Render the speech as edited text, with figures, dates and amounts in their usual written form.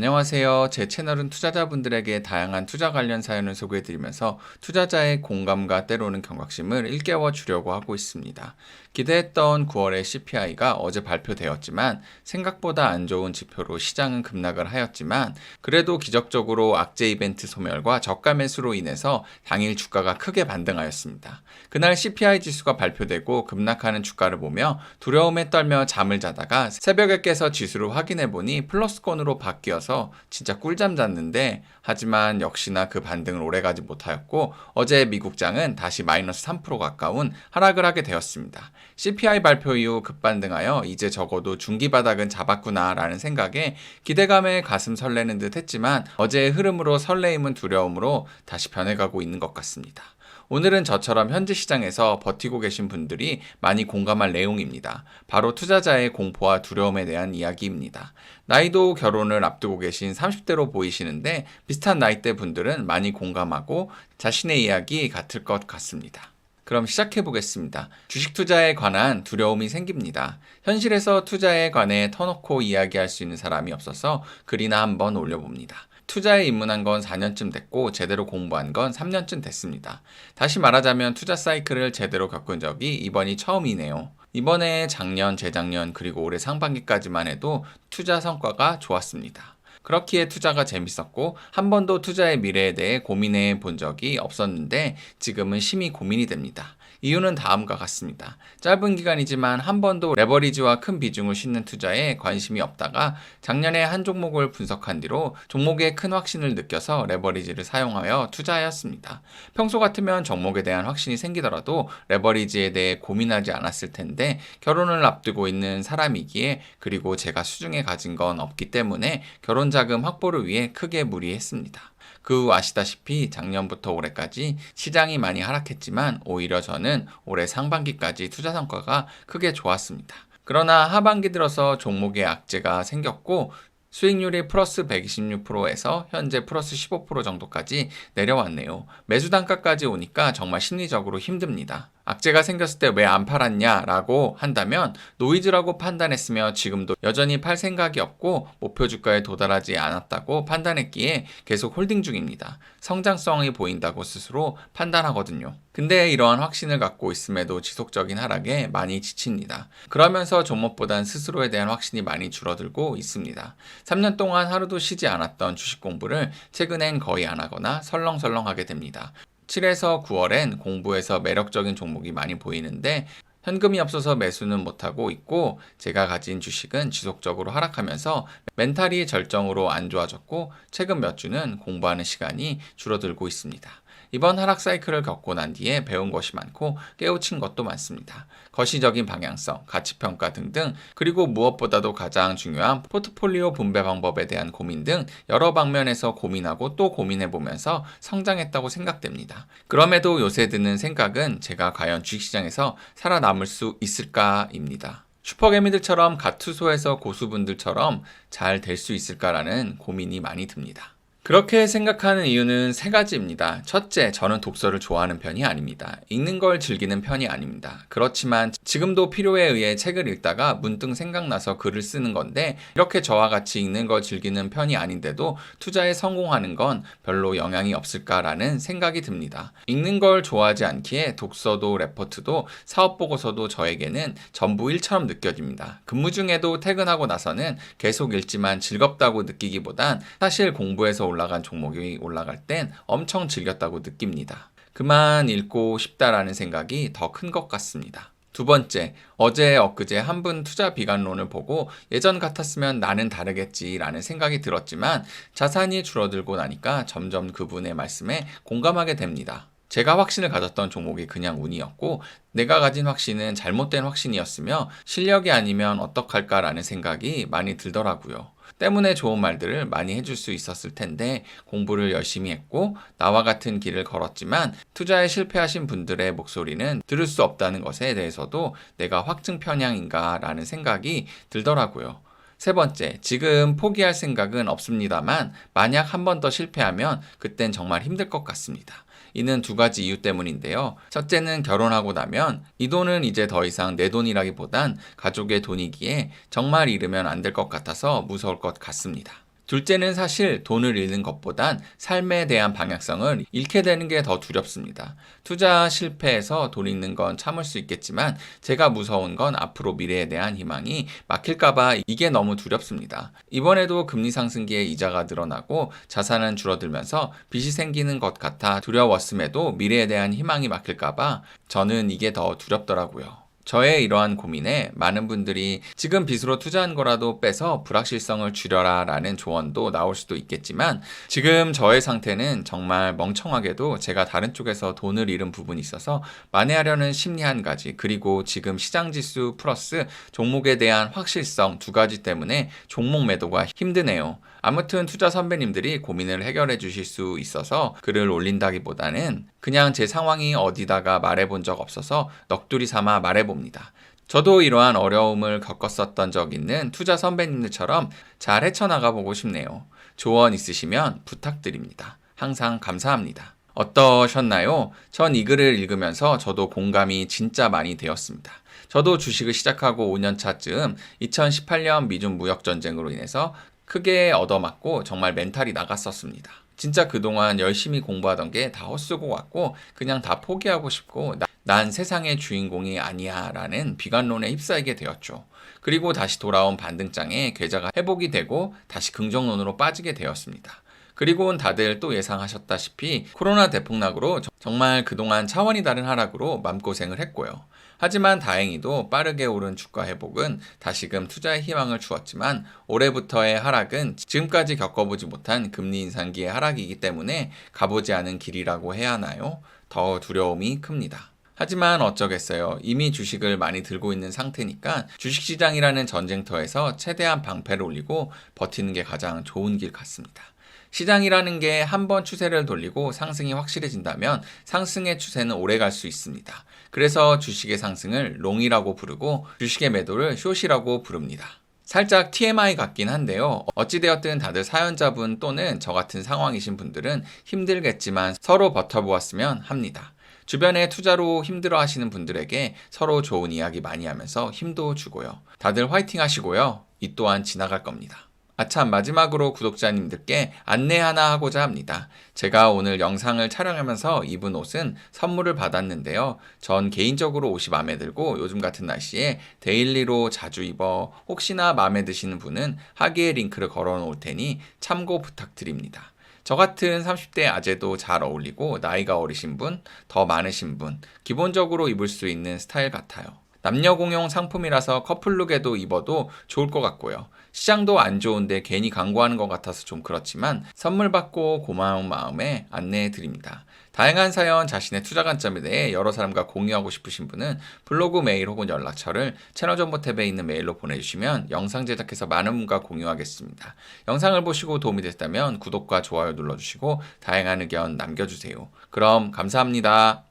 안녕하세요. 제 채널은 투자자분들에게 다양한 투자 관련 사연을 소개해드리면서 투자자의 공감과 때로는 경각심을 일깨워 주려고 하고 있습니다. 기대했던 9월의 CPI가 어제 발표되었지만 생각보다 안 좋은 지표로 시장은 급락을 하였지만 그래도 기적적으로 악재 이벤트 소멸과 저가 매수로 인해서 당일 주가가 크게 반등하였습니다. 그날 CPI 지수가 발표되고 급락하는 주가를 보며 두려움에 떨며 잠을 자다가 새벽에 깨서 지수를 확인해 보니 플러스권으로 바뀌어서 진짜 꿀잠 잤는데 하지만 역시나 그 반등을 오래가지 못하였고 어제 미국장은 다시 마이너스 3% 가까운 하락을 하게 되었습니다. CPI 발표 이후 급반등하여 이제 적어도 중기바닥은 잡았구나 라는 생각에 기대감에 가슴 설레는 듯 했지만 어제의 흐름으로 설레임은 두려움으로 다시 변해가고 있는 것 같습니다. 오늘은 저처럼 현재 시장에서 버티고 계신 분들이 많이 공감할 내용입니다. 바로 투자자의 공포와 두려움에 대한 이야기입니다. 나이도 결혼을 앞두고 계신 30대로 보이시는데 비슷한 나이대 분들은 많이 공감하고 자신의 이야기 같을 것 같습니다. 그럼 시작해 보겠습니다. 주식 투자에 관한 두려움이 생깁니다. 현실에서 투자에 관해 터놓고 이야기할 수 있는 사람이 없어서 글이나 한번 올려봅니다. 투자에 입문한 건 4년쯤 됐고 제대로 공부한 건 3년쯤 됐습니다. 다시 말하자면 투자 사이클을 제대로 겪은 적이 이번이 처음이네요. 이번에 작년, 재작년, 그리고 올해 상반기까지만 해도 투자 성과가 좋았습니다. 그렇기에 투자가 재밌었고 한 번도 투자의 미래에 대해 고민해 본 적이 없었는데 지금은 심히 고민이 됩니다. 이유는 다음과 같습니다. 짧은 기간이지만 한 번도 레버리지와 큰 비중을 싣는 투자에 관심이 없다가 작년에 한 종목을 분석한 뒤로 종목에 큰 확신을 느껴서 레버리지를 사용하여 투자하였습니다. 평소 같으면 종목에 대한 확신이 생기더라도 레버리지에 대해 고민하지 않았을 텐데 결혼을 앞두고 있는 사람이기에 그리고 제가 수중에 가진 건 없기 때문에 결혼 자금 확보를 위해 크게 무리했습니다. 그 후 아시다시피 작년부터 올해까지 시장이 많이 하락했지만 오히려 저는 올해 상반기까지 투자 성과가 크게 좋았습니다. 그러나 하반기 들어서 종목에 악재가 생겼고 수익률이 플러스 126%에서 현재 플러스 15% 정도까지 내려왔네요. 매수 단가까지 오니까 정말 심리적으로 힘듭니다. 악재가 생겼을 때 왜 안 팔았냐 라고 한다면 노이즈라고 판단했으며 지금도 여전히 팔 생각이 없고 목표 주가에 도달하지 않았다고 판단했기에 계속 홀딩 중입니다. 성장성이 보인다고 스스로 판단하거든요. 근데 이러한 확신을 갖고 있음에도 지속적인 하락에 많이 지칩니다. 그러면서 종목보단 스스로에 대한 확신이 많이 줄어들고 있습니다. 3년 동안 하루도 쉬지 않았던 주식 공부를 최근엔 거의 안 하거나 설렁설렁 하게 됩니다. 7에서 9월엔 공부에서 매력적인 종목이 많이 보이는데 현금이 없어서 매수는 못하고 있고 제가 가진 주식은 지속적으로 하락하면서 멘탈이 절정으로 안 좋아졌고 최근 몇 주는 공부하는 시간이 줄어들고 있습니다. 이번 하락 사이클을 겪고 난 뒤에 배운 것이 많고 깨우친 것도 많습니다. 거시적인 방향성, 가치평가 등등 그리고 무엇보다도 가장 중요한 포트폴리오 분배 방법에 대한 고민 등 여러 방면에서 고민하고 또 고민해보면서 성장했다고 생각됩니다. 그럼에도 요새 드는 생각은 제가 과연 주식시장에서 살아남을 수 있을까입니다. 슈퍼개미들처럼 갓투소에서 고수분들처럼 잘 될 수 있을까라는 고민이 많이 듭니다. 그렇게 생각하는 이유는 세 가지입니다. 첫째, 저는 독서를 좋아하는 편이 아닙니다. 읽는 걸 즐기는 편이 아닙니다. 그렇지만 지금도 필요에 의해 책을 읽다가 문득 생각나서 글을 쓰는 건데 이렇게 저와 같이 읽는 걸 즐기는 편이 아닌데도 투자에 성공하는 건 별로 영향이 없을까라는 생각이 듭니다. 읽는 걸 좋아하지 않기에 독서도 레포트도 사업보고서도 저에게는 전부 일처럼 느껴집니다. 근무 중에도 퇴근하고 나서는 계속 읽지만 즐겁다고 느끼기보단 사실 공부에서 올라간 종목이 올라갈 땐 엄청 즐겼다고 느낍니다. 그만 읽고 싶다라는 생각이 더 큰 것 같습니다. 두 번째, 어제 엊그제 한 분 투자 비관론을 보고 예전 같았으면 나는 다르겠지라는 생각이 들었지만 자산이 줄어들고 나니까 점점 그분의 말씀에 공감하게 됩니다. 제가 확신을 가졌던 종목이 그냥 운이었고 내가 가진 확신은 잘못된 확신이었으며 실력이 아니면 어떡할까라는 생각이 많이 들더라고요. 때문에 좋은 말들을 많이 해줄 수 있었을 텐데 공부를 열심히 했고 나와 같은 길을 걸었지만 투자에 실패하신 분들의 목소리는 들을 수 없다는 것에 대해서도 내가 확증 편향인가 라는 생각이 들더라고요. 세 번째, 지금 포기할 생각은 없습니다만 만약 한 번 더 실패하면 그땐 정말 힘들 것 같습니다. 이는 두 가지 이유 때문인데요. 첫째는 결혼하고 나면 이 돈은 이제 더 이상 내 돈이라기보단 가족의 돈이기에 정말 잃으면 안 될 것 같아서 무서울 것 같습니다. 둘째는 사실 돈을 잃는 것보단 삶에 대한 방향성을 잃게 되는 게 더 두렵습니다. 투자 실패해서 돈 잃는 건 참을 수 있겠지만 제가 무서운 건 앞으로 미래에 대한 희망이 막힐까봐 이게 너무 두렵습니다. 이번에도 금리 상승기에 이자가 늘어나고 자산은 줄어들면서 빚이 생기는 것 같아 두려웠음에도 미래에 대한 희망이 막힐까봐 저는 이게 더 두렵더라고요. 저의 이러한 고민에 많은 분들이 지금 빚으로 투자한 거라도 빼서 불확실성을 줄여라 라는 조언도 나올 수도 있겠지만 지금 저의 상태는 정말 멍청하게도 제가 다른 쪽에서 돈을 잃은 부분이 있어서 만회하려는 심리 한 가지 그리고 지금 시장 지수 플러스 종목에 대한 확실성 두 가지 때문에 종목 매도가 힘드네요. 아무튼 투자 선배님들이 고민을 해결해 주실 수 있어서 글을 올린다기보다는 그냥 제 상황이 어디다가 말해본 적 없어서 넋두리 삼아 말해봅니다. 저도 이러한 어려움을 겪었었던 적 있는 투자 선배님들처럼 잘 헤쳐나가 보고 싶네요. 조언 있으시면 부탁드립니다. 항상 감사합니다. 어떠셨나요? 전 이 글을 읽으면서 저도 공감이 진짜 많이 되었습니다. 저도 주식을 시작하고 5년 차쯤 2018년 미중 무역 전쟁으로 인해서 크게 얻어맞고 정말 멘탈이 나갔었습니다. 진짜 그동안 열심히 공부하던 게 다 헛수고 같고 그냥 다 포기하고 싶고 난 세상의 주인공이 아니야 라는 비관론에 휩싸이게 되었죠. 그리고 다시 돌아온 반등장에 계좌가 회복이 되고 다시 긍정론으로 빠지게 되었습니다. 그리고는 다들 또 예상하셨다시피 코로나 대폭락으로 정말 그동안 차원이 다른 하락으로 맘고생을 했고요. 하지만 다행히도 빠르게 오른 주가 회복은 다시금 투자의 희망을 주었지만 올해부터의 하락은 지금까지 겪어보지 못한 금리 인상기의 하락이기 때문에 가보지 않은 길이라고 해야 하나요? 더 두려움이 큽니다. 하지만 어쩌겠어요. 이미 주식을 많이 들고 있는 상태니까 주식시장이라는 전쟁터에서 최대한 방패를 올리고 버티는 게 가장 좋은 길 같습니다. 시장이라는 게 한 번 추세를 돌리고 상승이 확실해진다면 상승의 추세는 오래 갈 수 있습니다. 그래서 주식의 상승을 롱이라고 부르고 주식의 매도를 숏이라고 부릅니다. 살짝 TMI 같긴 한데요. 어찌되었든 다들 사연자분 또는 저 같은 상황이신 분들은 힘들겠지만 서로 버텨보았으면 합니다. 주변에 투자로 힘들어 하시는 분들에게 서로 좋은 이야기 많이 하면서 힘도 주고요. 다들 화이팅 하시고요. 이 또한 지나갈 겁니다. 참 마지막으로 구독자님들께 안내 하나 하고자 합니다. 제가 오늘 영상을 촬영하면서 입은 옷은 선물을 받았는데요. 전 개인적으로 옷이 마음에 들고 요즘 같은 날씨에 데일리로 자주 입어 혹시나 마음에 드시는 분은 하기의 링크를 걸어 놓을 테니 참고 부탁드립니다. 저 같은 30대 아재도 잘 어울리고 나이가 어리신 분, 더 많으신 분, 기본적으로 입을 수 있는 스타일 같아요. 남녀 공용 상품이라서 커플룩에도 입어도 좋을 것 같고요. 시장도 안 좋은데 괜히 광고하는 것 같아서 좀 그렇지만 선물 받고 고마운 마음에 안내해 드립니다. 다양한 사연, 자신의 투자 관점에 대해 여러 사람과 공유하고 싶으신 분은 블로그 메일 혹은 연락처를 채널 정보 탭에 있는 메일로 보내주시면 영상 제작해서 많은 분과 공유하겠습니다. 영상을 보시고 도움이 됐다면 구독과 좋아요 눌러주시고 다양한 의견 남겨주세요. 그럼 감사합니다.